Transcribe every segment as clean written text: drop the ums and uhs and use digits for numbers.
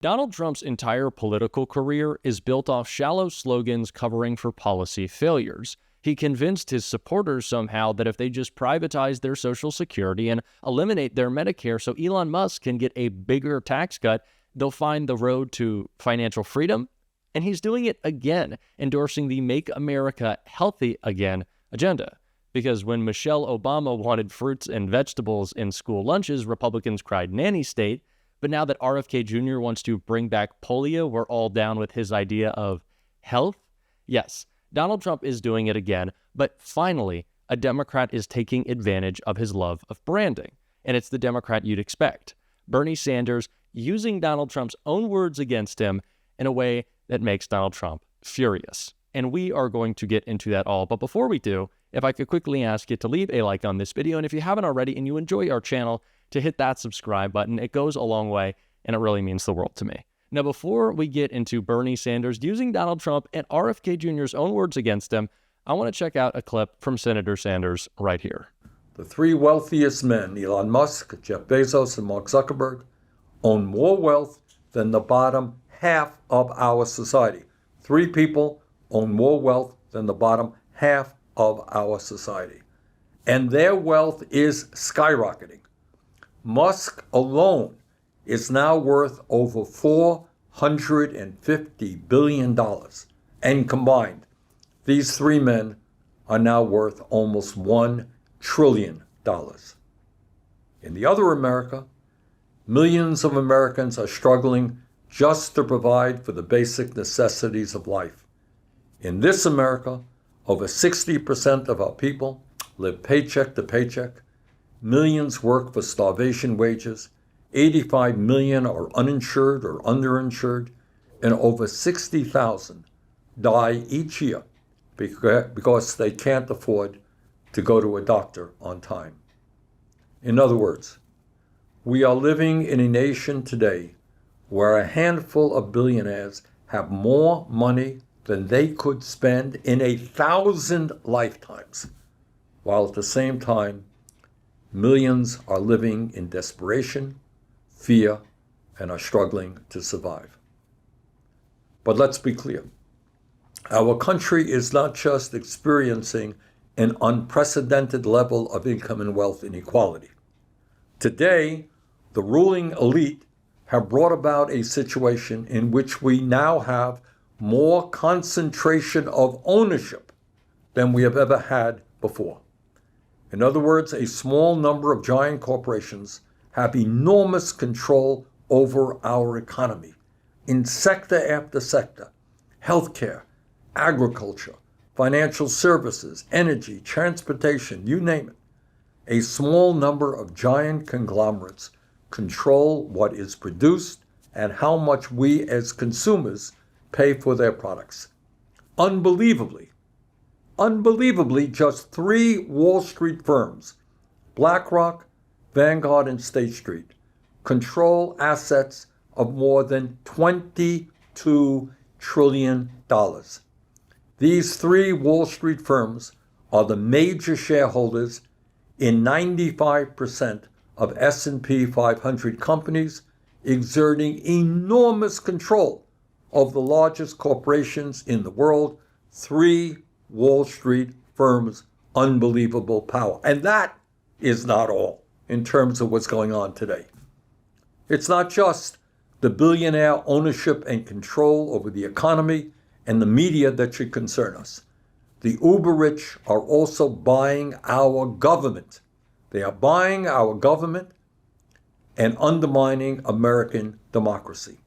Donald Trump's entire political career is built off shallow slogans covering for policy failures. He convinced his supporters somehow that if they just privatize their Social Security and eliminate their Medicare so Elon Musk can get a bigger tax cut, they'll find the road to financial freedom. And he's doing it again, endorsing the Make America Healthy Again agenda. Because when Michelle Obama wanted fruits and vegetables in school lunches, Republicans cried nanny state. But now that RFK Jr. wants to bring back polio, we're all down with his idea of health. Yes, Donald Trump is doing it again, but finally, a Democrat is taking advantage of his love of branding. And it's the Democrat you'd expect. Bernie Sanders using Donald Trump's own words against him in a way that makes Donald Trump furious. And we are going to get into that all. But before we do, if I could quickly ask you to leave a like on this video, and if you haven't already and you enjoy our channel, to hit that subscribe button. It goes a long way, and it really means the world to me. Now, before we get into Bernie Sanders using Donald Trump and RFK Jr.'s own words against him, I want to check out a clip from Senator Sanders right here. The three wealthiest men, Elon Musk, Jeff Bezos, and Mark Zuckerberg, own more wealth than the bottom half of our society. Three people own more wealth than the bottom half of our society. And their wealth is skyrocketing. Musk alone is now worth over $450 billion. And combined, these three men are now worth almost $1 trillion. In the other America, millions of Americans are struggling just to provide for the basic necessities of life. In this America, over 60% of our people live paycheck to paycheck. Millions work for starvation wages. 85 million are uninsured or underinsured. And over 60,000 die each year because they can't afford to go to a doctor on time. In other words, we are living in a nation today where a handful of billionaires have more money than they could spend in 1,000 lifetimes, while at the same time, millions are living in desperation, fear, and are struggling to survive. But let's be clear. Our country is not just experiencing an unprecedented level of income and wealth inequality. Today, the ruling elite have brought about a situation in which we now have more concentration of ownership than we have ever had before. In other words, a small number of giant corporations have enormous control over our economy in sector after sector: healthcare, agriculture, financial services, energy, transportation, you name it. A small number of giant conglomerates control what is produced and how much we as consumers pay for their products. Unbelievably, just three Wall Street firms, BlackRock, Vanguard, and State Street, control assets of more than $22 trillion. These three Wall Street firms are the major shareholders in 95% of S&P 500 companies, exerting enormous control of the largest corporations in the world. Three Wall Street firms, unbelievable power. And that is not all in terms of what's going on today. It's not just the billionaire ownership and control over the economy and the media that should concern us. The uber rich are also buying our government. They are buying our government and undermining American democracy.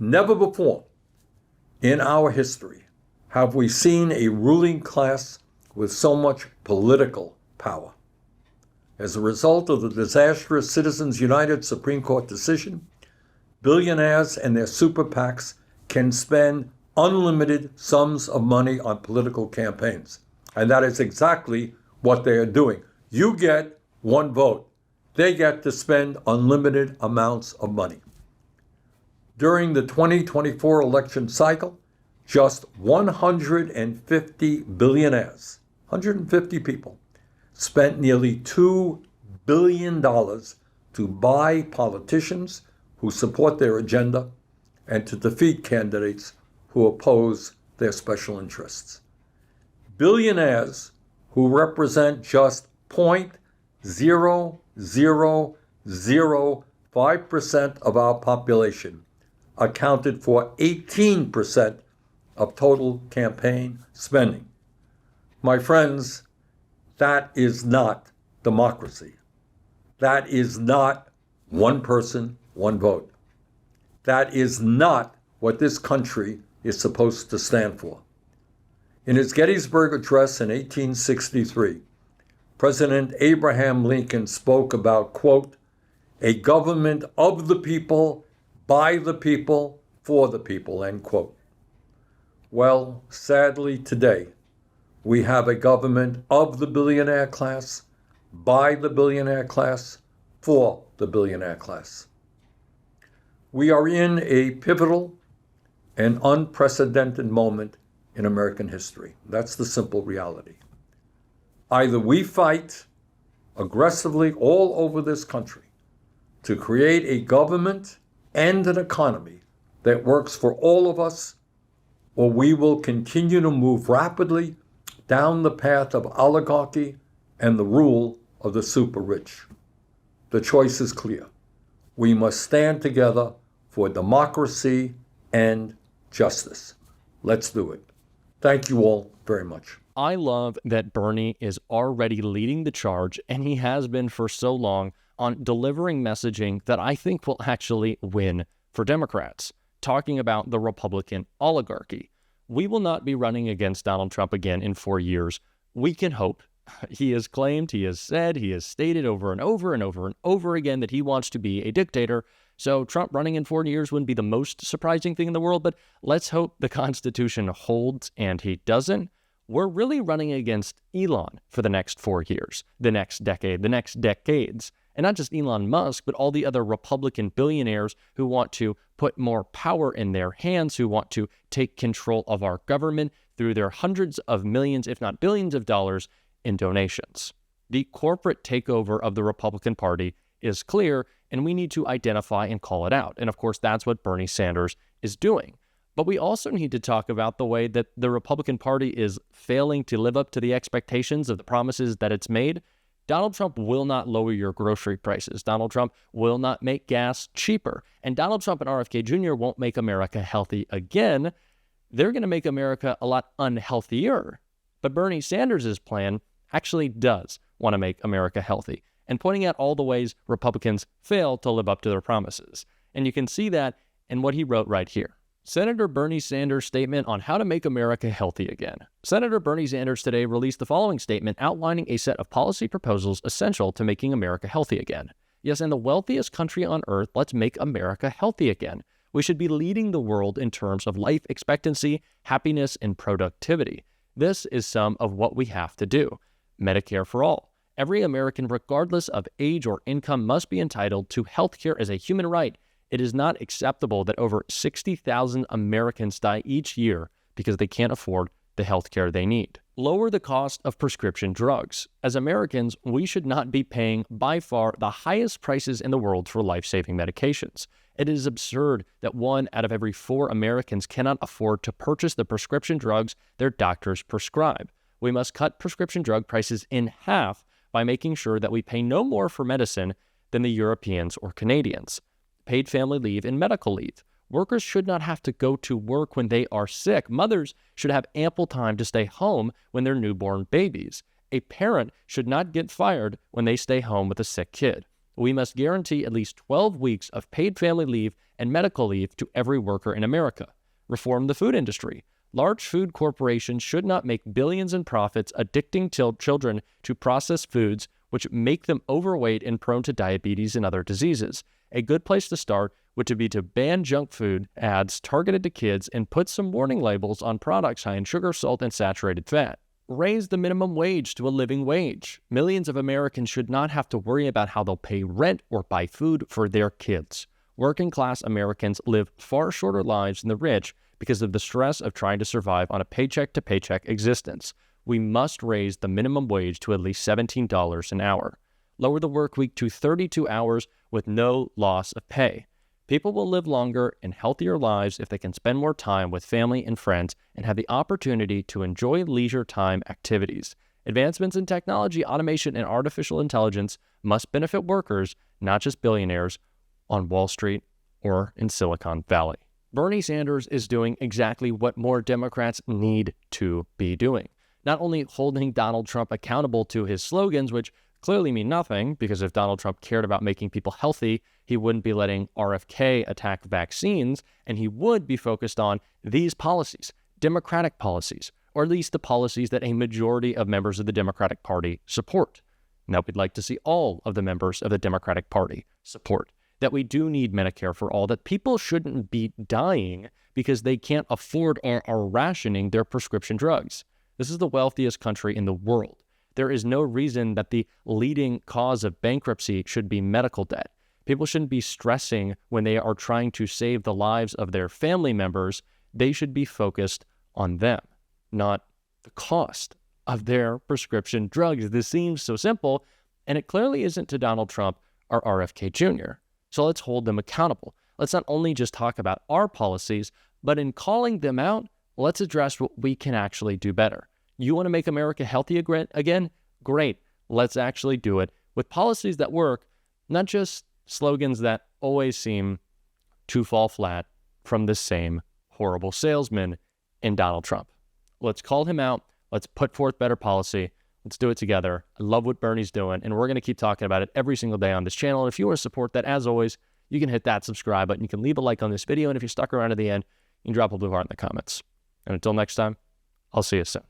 Never before in our history have we seen a ruling class with so much political power. As a result of the disastrous Citizens United Supreme Court decision, billionaires and their super PACs can spend unlimited sums of money on political campaigns. And that is exactly what they are doing. You get one vote. They get to spend unlimited amounts of money. During the 2024 election cycle, just 150 billionaires, 150 people, spent nearly $2 billion to buy politicians who support their agenda and to defeat candidates who oppose their special interests. Billionaires who represent just 0.0005% of our population accounted for 18% of total campaign spending. My friends, that is not democracy. That is not one person, one vote. That is not what this country is supposed to stand for. In his Gettysburg Address in 1863, President Abraham Lincoln spoke about, quote, a government of the people, by the people, for the people, end quote. Well, sadly today, we have a government of the billionaire class, by the billionaire class, for the billionaire class. We are in a pivotal and unprecedented moment in American history. That's the simple reality. Either we fight aggressively all over this country to create a government and an economy that works for all of us, or we will continue to move rapidly down the path of oligarchy and the rule of the super rich. The choice is clear. We must stand together for democracy and justice. Let's do it. Thank you all very much. I love that Bernie is already leading the charge, and he has been for so long, on delivering messaging that I think will actually win for Democrats, talking about the Republican oligarchy. We will not be running against Donald Trump again in 4 years. We can hope. He has claimed, he has said, he has stated over and over and over and over again that he wants to be a dictator. So Trump running in 4 years wouldn't be the most surprising thing in the world, but let's hope the Constitution holds and he doesn't. We're really running against Elon for the next 4 years, the next decade, the next decades. And not just Elon Musk, but all the other Republican billionaires who want to put more power in their hands, who want to take control of our government through their hundreds of millions, if not billions of dollars in donations. The corporate takeover of the Republican Party is clear, and we need to identify and call it out. And of course, that's what Bernie Sanders is doing. But we also need to talk about the way that the Republican Party is failing to live up to the expectations of the promises that it's made. Donald Trump will not lower your grocery prices. Donald Trump will not make gas cheaper. And Donald Trump and RFK Jr. won't make America healthy again. They're going to make America a lot unhealthier. But Bernie Sanders' plan actually does want to make America healthy, and pointing out all the ways Republicans fail to live up to their promises. And you can see that in what he wrote right here. Senator Bernie Sanders' statement on how to make America healthy again. Senator Bernie Sanders today released the following statement outlining a set of policy proposals essential to making America healthy again. Yes, in the wealthiest country on earth, let's make America healthy again. We should be leading the world in terms of life expectancy, happiness, and productivity. This is some of what we have to do. Medicare for all. Every American, regardless of age or income, must be entitled to health care as a human right. It is not acceptable that over 60,000 Americans die each year because they can't afford the health care they need. Lower the cost of prescription drugs. As Americans, we should not be paying by far the highest prices in the world for life-saving medications. It is absurd that 1 out of every 4 Americans cannot afford to purchase the prescription drugs their doctors prescribe. We must cut prescription drug prices in half by making sure that we pay no more for medicine than the Europeans or Canadians. Paid family leave and medical leave. Workers should not have to go to work when they are sick. Mothers should have ample time to stay home when they're newborn babies. A parent should not get fired when they stay home with a sick kid. We must guarantee at least 12 weeks of paid family leave and medical leave to every worker in America. Reform the food industry. Large food corporations should not make billions in profits addicting children to processed foods which make them overweight and prone to diabetes and other diseases. A good place to start would be to ban junk food ads targeted to kids and put some warning labels on products high in sugar, salt, and saturated fat. Raise the minimum wage to a living wage. Millions of Americans should not have to worry about how they'll pay rent or buy food for their kids. Working-class Americans live far shorter lives than the rich because of the stress of trying to survive on a paycheck-to-paycheck existence. We must raise the minimum wage to at least $17 an hour. Lower the work week to 32 hours with no loss of pay. People will live longer and healthier lives if they can spend more time with family and friends and have the opportunity to enjoy leisure time activities. Advancements in technology, automation, and artificial intelligence must benefit workers, not just billionaires, on Wall Street or in Silicon Valley. Bernie Sanders is doing exactly what more Democrats need to be doing. Not only holding Donald Trump accountable to his slogans, which clearly mean nothing, because if Donald Trump cared about making people healthy, he wouldn't be letting RFK attack vaccines, and he would be focused on these policies, Democratic policies, or at least the policies that a majority of members of the Democratic Party support. Now, we'd like to see all of the members of the Democratic Party support that we do need Medicare for all, that people shouldn't be dying because they can't afford or are rationing their prescription drugs. This is the wealthiest country in the world. There is no reason that the leading cause of bankruptcy should be medical debt. People shouldn't be stressing when they are trying to save the lives of their family members. They should be focused on them, not the cost of their prescription drugs. This seems so simple, and it clearly isn't to Donald Trump or RFK Jr. So let's hold them accountable. Let's not only just talk about our policies, but in calling them out, let's address what we can actually do better. You want to make America healthy again? Great. Let's actually do it with policies that work, not just slogans that always seem to fall flat from the same horrible salesman in Donald Trump. Let's call him out. Let's put forth better policy. Let's do it together. I love what Bernie's doing, and we're going to keep talking about it every single day on this channel. And if you want to support that, as always, you can hit that subscribe button. You can leave a like on this video, and if you're stuck around to the end, you can drop a blue heart in the comments. And until next time, I'll see you soon.